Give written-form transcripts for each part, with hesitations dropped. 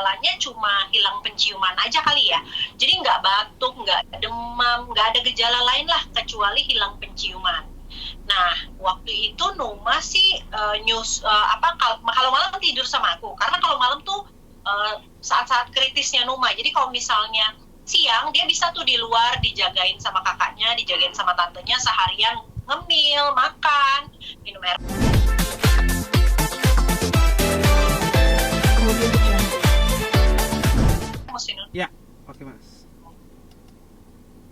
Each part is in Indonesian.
gejalanya cuma hilang penciuman aja kali ya. Jadi nggak batuk, nggak demam, nggak ada gejala lain lah kecuali hilang penciuman. Nah, waktu itu Numa sih kalau malam tidur sama aku. Karena kalau malam tuh saat-saat kritisnya Numa. Jadi kalau misalnya siang dia bisa tuh di luar dijagain sama kakaknya, dijagain sama tantenya seharian, ngemil, makan, minum air. Ya, oke Mas.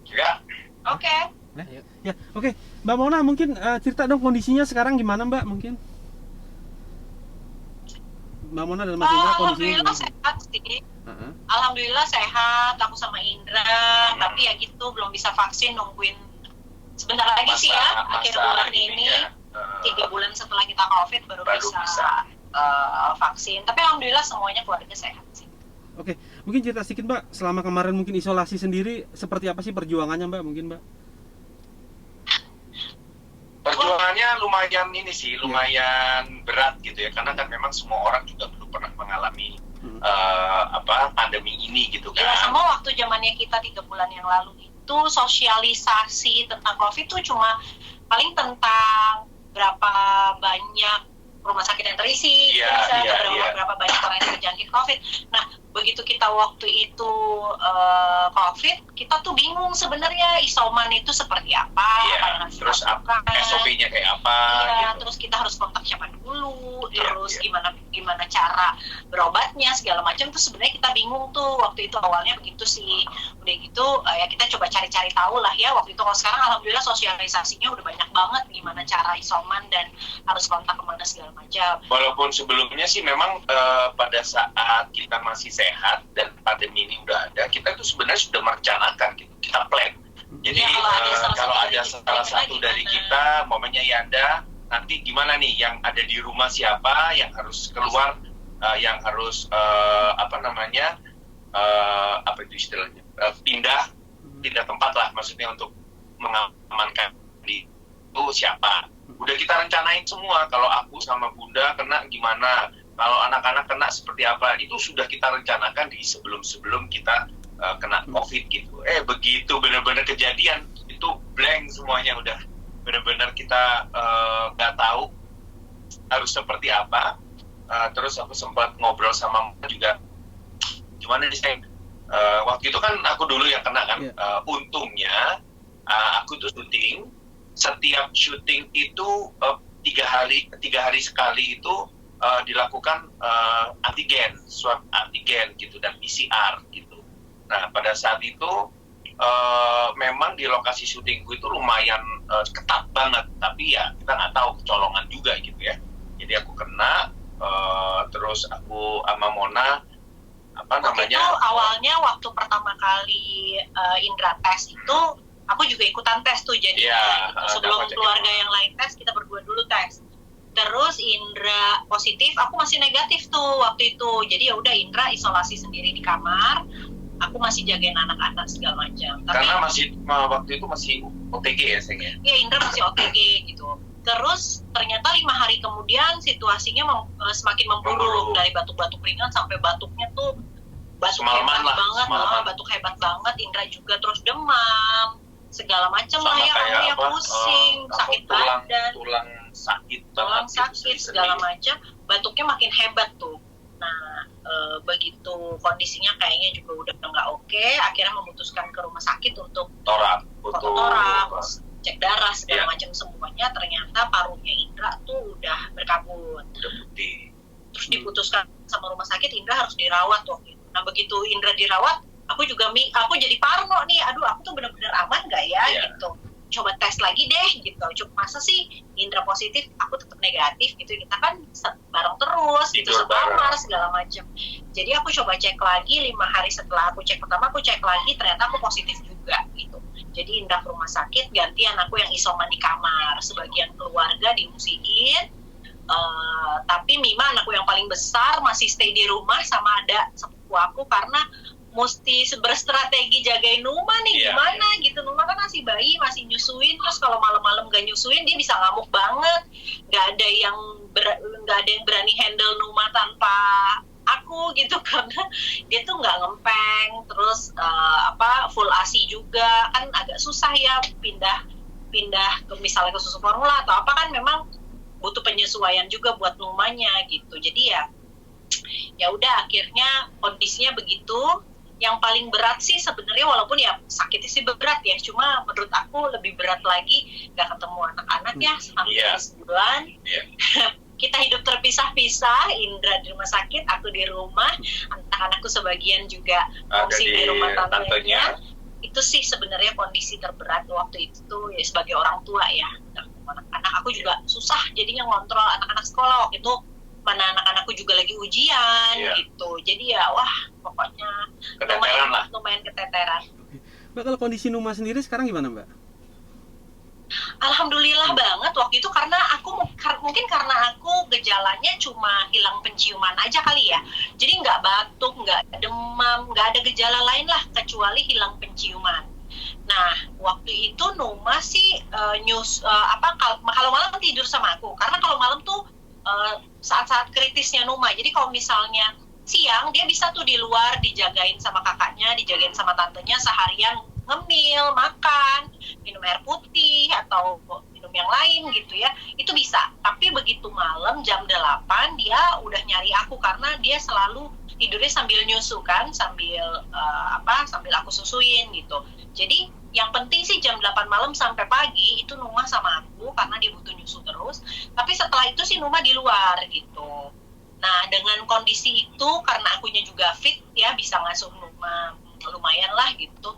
Ya. Oke. Ya, oke. Mbak Mona mungkin cerita dong kondisinya sekarang gimana Mbak mungkin? Mbak Mona dan Mas Indra kondisinya Alhamdulillah gimana? sehat sih. Alhamdulillah sehat, aku sama Indra. Tapi ya gitu, belum bisa vaksin, nungguin sebentar lagi sih ya, akhir bulan ini. 3 bulan setelah kita COVID baru bisa vaksin. Tapi alhamdulillah semuanya keluarga sehat sih. Oke, mungkin cerita sedikit Mbak, selama kemarin mungkin isolasi sendiri, seperti apa sih perjuangannya Mbak mungkin Mbak? Perjuangannya lumayan berat gitu ya, karena kan memang semua orang juga belum pernah mengalami pandemi ini gitu kan. Ya, sama waktu zamannya kita 3 bulan yang lalu itu sosialisasi tentang COVID tuh cuma paling tentang berapa banyak rumah sakit yang terisi, berapa banyak orang yang terjangkit COVID. Nah, begitu kita waktu itu COVID, kita tuh bingung sebenarnya isoman itu seperti apa yang harus terus dilakukan. SOP-nya kayak apa? Terus kita harus kontak siapa dulu, terus gimana cara berobatnya segala macam tuh sebenarnya kita bingung tuh waktu itu awalnya begitu sih. Udah gitu ya kita coba cari-cari tahu lah ya waktu itu. Kalau sekarang alhamdulillah sosialisasinya udah banyak banget gimana cara isoman dan harus kontak kemana segala macam. Walaupun sebelumnya sih memang pada saat kita masih sehat dan pandemi ini udah ada, kita tuh sebenarnya sudah merencanakan gitu, kita plan. Jadi kalau ada salah satu dari kita, momennya Yanda, nanti gimana nih yang ada di rumah siapa, yang harus keluar, yang harus pindah tempat lah, maksudnya untuk mengamankan di itu siapa. Udah kita rencanain semua, kalau aku sama Bunda kena gimana, kalau anak-anak kena seperti apa, itu sudah kita rencanakan di sebelum kita kena COVID gitu. Begitu benar-benar kejadian, itu blank semuanya, udah benar-benar kita nggak tahu harus seperti apa. Terus aku sempat ngobrol sama Mama juga, gimana nih saya, waktu itu kan aku dulu yang kena kan. Untungnya aku tuh syuting, setiap syuting itu 3 hari sekali itu dilakukan antigen, swab antigen gitu dan PCR gitu. Nah pada saat itu memang di lokasi syutingku itu lumayan ketat banget, tapi ya kita nggak tahu kecolongan juga gitu ya. Jadi aku kena, terus aku sama Mona itu awalnya waktu pertama kali Indra tes itu aku juga ikutan tes tuh jadi sebelum keluarga yang lain tes kita berdua dulu tes. Terus Indra positif, aku masih negatif tuh waktu itu. Jadi ya udah Indra isolasi sendiri di kamar, aku masih jagain anak-anak segala macam. Karena waktu itu masih OTG ya sayangnya. Iya, Indra masih OTG gitu. Terus ternyata 5 hari kemudian situasinya semakin memburuk, dari batuk-batuk ringan sampai batuknya tuh batuk hebat banget. Indra juga terus demam segala macam lah ya, kamunya pusing, sakit badan, tulang sakit segala macam, batuknya makin hebat tuh. Nah begitu kondisinya kayaknya juga udah nggak oke, akhirnya memutuskan ke rumah sakit untuk foto toraks, cek darah segala macam semuanya. Ternyata parunya Indra tuh udah berkabut, terus diputuskan sama rumah sakit Indra harus dirawat tuh. Nah begitu Indra dirawat, aku jadi parno nih, aduh aku tuh bener-bener aman nggak ya gitu. Coba tes lagi deh gitu. Masa sih Indra positif, aku tetap negatif gitu. Kita kan bareng terus, itu sekamar segala macam. Jadi aku coba cek lagi 5 hari setelah aku cek pertama, aku cek lagi ternyata aku positif juga gitu. Jadi Indra ke rumah sakit, gantian aku yang isoman di kamar. Sebagian keluarga diungsiin. Tapi Mima anakku yang paling besar masih stay di rumah sama ada sepupu aku karena mesti berstrategi jagain Numa nih gimana gitu. Numa kan masih bayi, masih nyusuin, terus kalau malam-malam gak nyusuin dia bisa ngamuk banget. Gak ada yang berani handle Numa tanpa aku gitu karena dia tuh nggak ngempeng, terus full ASI juga kan agak susah ya pindah ke misalnya ke susu formula atau apa kan memang butuh penyesuaian juga buat numanya gitu. Jadi ya udah akhirnya kondisinya begitu. Yang paling berat sih sebenarnya walaupun ya sakitnya sih berat ya, cuma menurut aku lebih berat lagi nggak ketemu anak-anak ya hampir sebulan. Kita hidup terpisah-pisah, Indra di rumah sakit, aku di rumah, anak-anakku sebagian juga masih di rumah tantenya. Itu sih sebenarnya kondisi terberat waktu itu ya sebagai orang tua ya. Anak-anak aku juga susah jadinya ngontrol anak-anak sekolah waktu itu, mana anak-anakku juga lagi ujian gitu. Jadi ya wah pokoknya lumayan keteteran. Mbak, kalau kondisi Numa sendiri sekarang gimana, Mbak? Alhamdulillah banget waktu itu karena mungkin karena aku gejalanya cuma hilang penciuman aja kali ya. Jadi nggak batuk, nggak demam, nggak ada gejala lain lah kecuali hilang penciuman. Nah waktu itu Numa sih kalau malam tidur sama aku karena kalau malam tuh saat-saat kritisnya Numa. Jadi kalau misalnya siang dia bisa tuh di luar dijagain sama kakaknya, dijagain sama tantenya seharian, ngemil, makan, minum air putih atau minum yang lain gitu ya, itu bisa. Tapi begitu malam jam 8 dia udah nyari aku karena dia selalu tidurnya sambil nyusu kan, sambil aku susuin gitu. Jadi yang penting sih jam 8 malam sampai pagi itu Numa sama aku karena dia butuh nyusu terus. Tapi setelah itu sih Numa di luar gitu. Nah dengan kondisi itu karena akunya juga fit ya bisa ngasuh Numa lumayan lah gitu.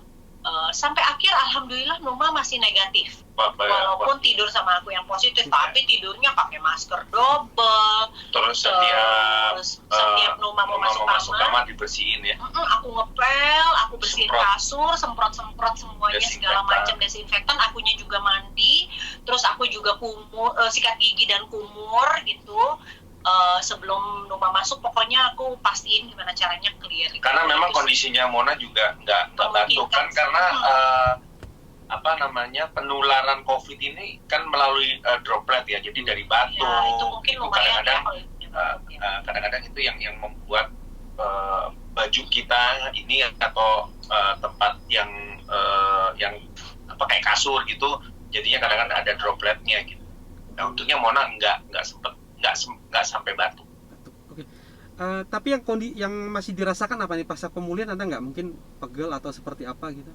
Sampai akhir alhamdulillah Numa masih negatif. Walaupun tidur sama aku yang positif, tapi tidurnya pakai masker double. Terus setiap Numa mau masuk kamar dibersihin ya. Aku ngepel, aku bersihin kasur, semprot semuanya segala macam desinfektan. Akunya juga mandi, terus aku juga sikat gigi dan kumur gitu. Sebelum Numa masuk pokoknya aku pastiin gimana caranya clear. Karena memang kondisinya Mona juga nggak batuk kan karena penularan COVID ini kan melalui droplet ya, jadi dari batuk. Ya, itu mungkin lumayan kadang-kadang itu yang membuat baju kita ini atau tempat yang kayak kasur gitu, jadinya kadang-kadang ada dropletnya gitu. Nah untungnya Mona nggak sampai batuk. Oke. Tapi yang masih dirasakan apa nih pasca pemulihan, ada nggak mungkin pegel atau seperti apa gitu?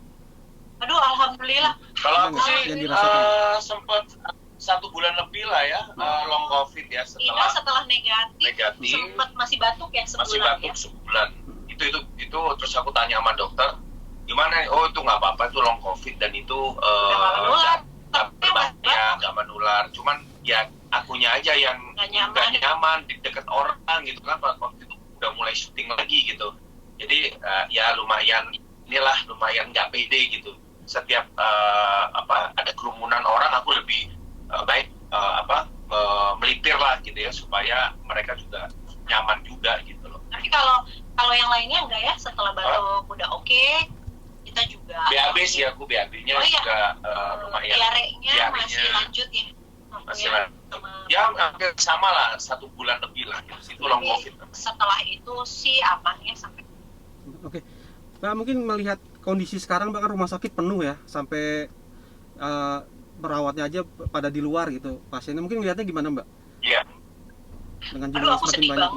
Aduh alhamdulillah. Kalau aku sih sempat 1 bulan lebih lah ya long COVID ya setelah negatif. Sempat masih batuk ya sebulan. Masih batuk sebulan. Itu terus aku tanya sama dokter gimana? Oh itu nggak apa-apa, itu long COVID dan itu nggak menular. Cuman ya akunya aja yang nggak nyaman di dekat orang gitu kan, waktu itu udah mulai syuting lagi gitu. Jadi ya lumayan nggak pede gitu. Setiap ada kerumunan orang aku lebih baik melipir lah gitu ya supaya mereka juga nyaman juga gitu loh. Tapi kalau yang lainnya enggak ya, setelah batuk udah oke, kita juga BAB sih aku BAB-nya juga lumayan. Diarenya masih lanjut ya. Masih ya hampir sama lah 1 bulan lebih lah gitu. Itu long COVID. Setelah itu sih aman ya sampai. Oke. Mbak mungkin melihat kondisi sekarang bahkan rumah sakit penuh ya, sampai perawatnya aja pada di luar gitu. Pasiennya mungkin lihatnya gimana, Mbak? Iya. Dengan jumlah semakin banyak.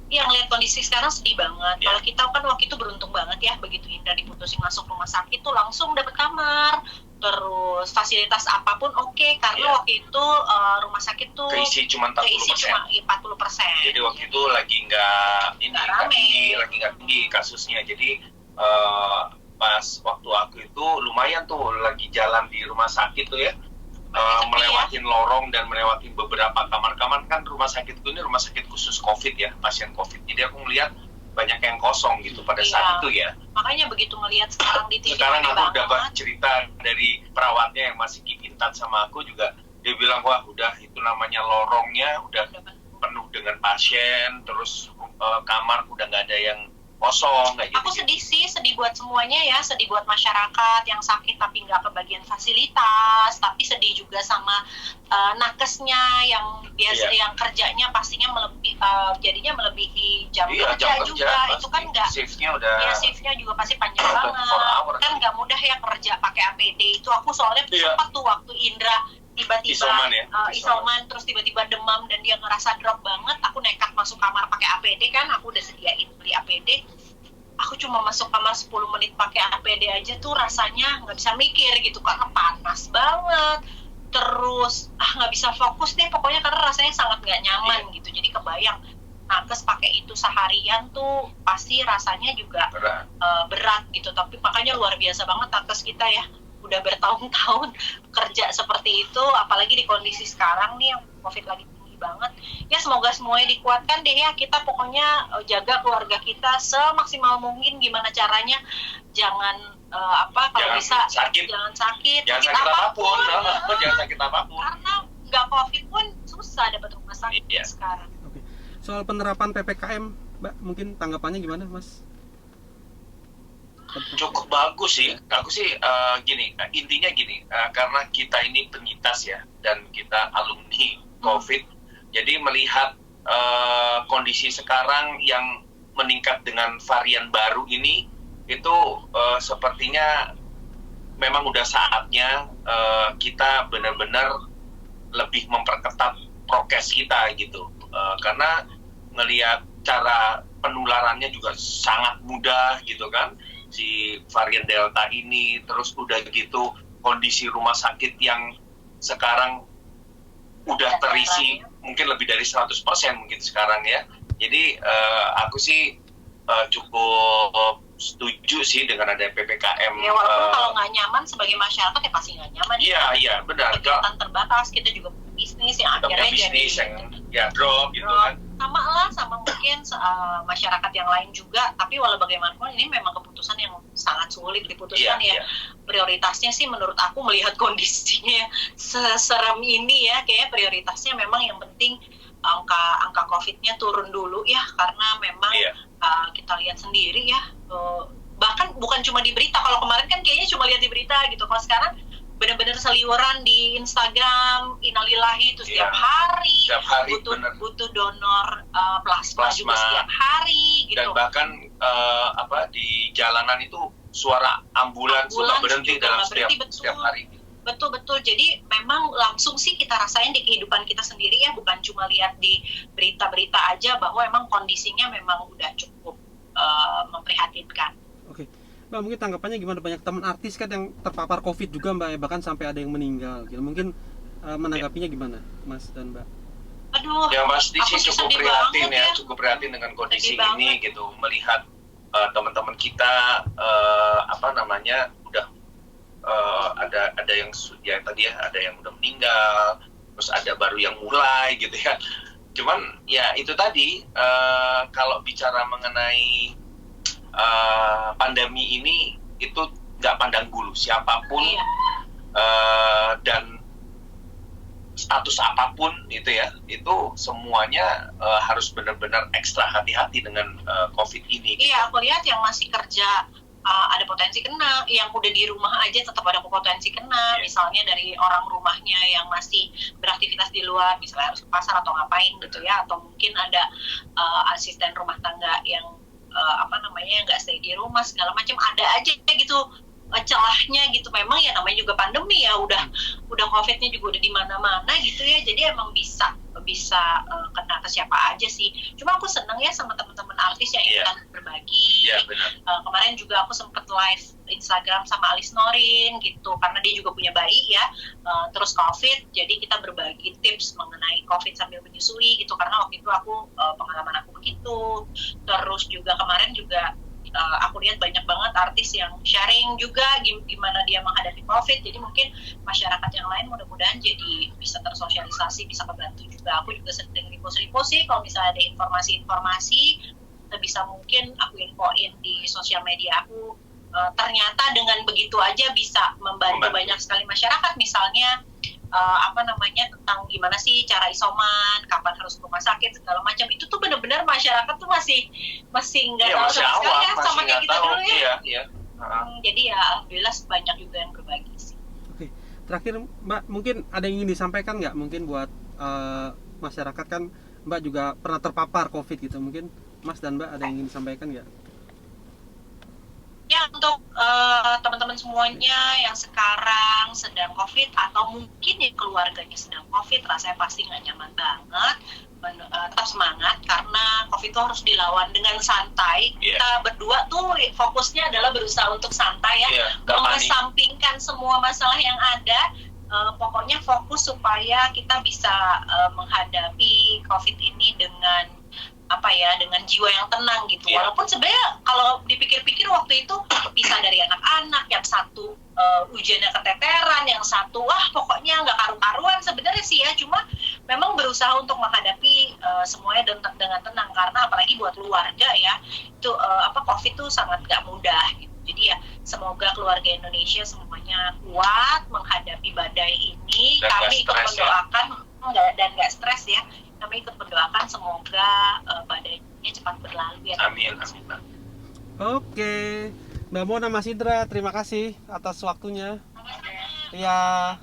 Yang lihat kondisi sekarang sedih banget. Kalau kita kan waktu itu beruntung banget ya, begitu Indra diputusin masuk rumah sakit tuh langsung dapat kamar, terus fasilitas apapun oke, karena waktu itu rumah sakit tuh keisi cuma 40%. Jadi waktu itu lagi nggak tinggi kasusnya. Jadi pas waktu aku itu lumayan tuh lagi jalan di rumah sakit tuh ya. Melewatin lorong dan melewatin beberapa kamar-kamar, kan rumah sakit itu ini rumah sakit khusus COVID ya, pasien COVID. Jadi aku ngeliat banyak yang kosong gitu pada saat itu ya. Makanya begitu ngelihat sekarang di TV. Sekarang aku dapat cerita dari perawatnya yang masih keep in touch sama aku juga. Dia bilang wah udah itu namanya lorongnya udah penuh dengan pasien, terus kamar udah nggak ada yang kosong kayak gitu. Aku sedih sih, sedih buat semuanya ya, sedih buat masyarakat yang sakit tapi nggak kebagian fasilitas, tapi sedih juga sama nakesnya yang biasa yang kerjanya pastinya jadinya melebihi jam kerja juga, itu kan nggak, shiftnya udah, ya shiftnya juga pasti panjang banget, kan nggak mudah ya kerja pakai APD itu. Aku soalnya sempat tuh waktu Indra tiba-tiba isoman, terus tiba-tiba demam dan dia ngerasa drop banget, aku nekat masuk kamar pakai APD kan, aku udah sediain beli APD. Aku cuma masuk kamar 10 menit pakai APD aja tuh rasanya nggak bisa mikir gitu karena panas banget, terus nggak bisa fokus deh pokoknya karena rasanya sangat nggak nyaman gitu. Jadi kebayang nakes pakai itu seharian tuh pasti rasanya juga berat gitu. Tapi makanya luar biasa banget nakes kita ya, udah bertahun-tahun kerja seperti itu, apalagi di kondisi sekarang nih yang COVID lagi tinggi banget. Ya semoga semuanya dikuatkan deh ya, kita pokoknya jaga keluarga kita semaksimal mungkin, gimana caranya jangan kalau bisa jangan sakit apapun. Jangan sakit apapun. Karena nggak COVID pun susah dapat rumah sakit sekarang. Oke. Soal penerapan PPKM, Mbak, mungkin tanggapannya gimana, Mas? Cukup bagus sih. Aku sih intinya gini, karena kita ini penyintas ya dan kita alumni COVID, jadi melihat kondisi sekarang yang meningkat dengan varian baru ini, itu sepertinya memang udah saatnya kita benar-benar lebih memperketat prokes kita gitu, karena ngelihat cara penularannya juga sangat mudah gitu kan, si varian Delta ini. Terus udah gitu kondisi rumah sakit yang sekarang udah terisi mungkin lebih dari 100% mungkin sekarang ya. Jadi aku sih cukup setuju sih dengan ada PPKM. Ya walaupun kalau nggak nyaman sebagai masyarakat ya pasti nggak nyaman. Iya benar. Kegiatan terbatas, kita juga punya bisnis yang akhirnya bisnis yang drop gitu kan. Sama mungkin masyarakat yang lain juga. Tapi walau bagaimanapun ini memang keputusan yang sangat sulit diputuskan ya. Prioritasnya sih menurut aku melihat kondisinya seserem ini ya, kayak prioritasnya memang yang penting angka COVID-nya turun dulu ya, karena memang kita lihat sendiri ya, bahkan bukan cuma di berita. Kalau kemarin kan kayaknya cuma lihat di berita gitu, kalau sekarang benar-benar seliweran di Instagram, innalillahi itu setiap hari butuh donor plasma juga setiap hari gitu. Dan bahkan di jalanan itu suara ambulans suka berhenti dalam setiap hari. Betul. Jadi memang langsung sih kita rasain di kehidupan kita sendiri ya, bukan cuma lihat di berita-berita aja bahwa emang kondisinya memang udah cukup memprihatinkan. Oke. Mbak, mungkin tanggapannya gimana? Banyak teman artis kan yang terpapar COVID juga, Mbak, bahkan sampai ada yang meninggal gitu. Mungkin menanggapinya gimana, Mas dan Mbak? Aduh, ya Mas Disi cukup prihatin ya, cukup prihatin dengan kondisi ini gitu, melihat teman-teman kita udah ada yang tadi ya, ada yang udah meninggal, terus ada baru yang mulai gitu ya. Cuman ya itu tadi, kalau bicara mengenai pandemi ini itu nggak pandang bulu siapapun dan status apapun itu ya, itu semuanya harus benar-benar ekstra hati-hati dengan COVID ini. Iya, aku lihat yang masih kerja ada potensi kena, yang udah di rumah aja tetap ada potensi kena. Misalnya dari orang rumahnya yang masih beraktivitas di luar, misalnya harus ke pasar atau ngapain gitu ya, atau mungkin ada asisten rumah tangga yang nggak stay di rumah, segala macam ada aja gitu celahnya gitu. Memang ya namanya juga pandemi ya, udah COVID-nya juga udah di mana-mana gitu ya, jadi emang bisa kena ke siapa aja sih. Cuma aku seneng ya sama teman-teman artis yang ikutan berbagi. Kemarin juga aku sempet live Instagram sama Alis Norin gitu, karena dia juga punya bayi ya, terus COVID, jadi kita berbagi tips mengenai COVID sambil menyusui gitu, karena waktu itu pengalaman aku begitu. Terus juga kemarin juga aku lihat banyak banget artis yang sharing juga gimana dia menghadapi COVID. Jadi mungkin masyarakat yang lain mudah-mudahan jadi bisa tersosialisasi, bisa kebantu juga. Aku juga sering repost sih kalau misalnya ada informasi-informasi, bisa mungkin aku infoin di sosial media aku. Ternyata dengan begitu aja bisa membantu banyak sekali masyarakat. Misalnya tentang gimana sih cara isoman, kapan harus ke rumah sakit segala macam, itu tuh benar-benar masyarakat tuh masih nggak tahu sama sekali ya, sama kayak kita dulu ya. Iya. Jadi ya alhamdulillah banyak juga yang berbagi sih. Oke, terakhir Mbak, mungkin ada yang ingin disampaikan nggak mungkin buat masyarakat, kan Mbak juga pernah terpapar COVID gitu, mungkin Mas dan Mbak ada yang ingin disampaikan nggak? Ya, untuk teman-teman semuanya yang sekarang sedang COVID atau mungkin yang keluarganya sedang COVID, rasanya pasti nggak nyaman banget. Tetap semangat karena COVID itu harus dilawan dengan santai. Kita berdua tuh fokusnya adalah berusaha untuk santai ya, mengesampingkan semua masalah yang ada. Pokoknya fokus supaya kita bisa menghadapi COVID ini dengan dengan jiwa yang tenang gitu. Walaupun sebenarnya kalau dipikir-pikir waktu itu pisah dari anak-anak, yang satu ujiannya keteteran, yang satu pokoknya nggak karu-karuan sebenarnya sih ya. Cuma memang berusaha untuk menghadapi semuanya dengan tenang, karena apalagi buat keluarga ya, itu COVID itu sangat nggak mudah gitu. Jadi ya semoga keluarga Indonesia semuanya kuat menghadapi badai ini. Dan kami ikut mendoakan dan nggak stres ya. Kami ikut mendoakan semoga badainya cepat berlalu ya. Amin. Oke, Mbak Mona, Mas Indra, terima kasih atas waktunya. Iya.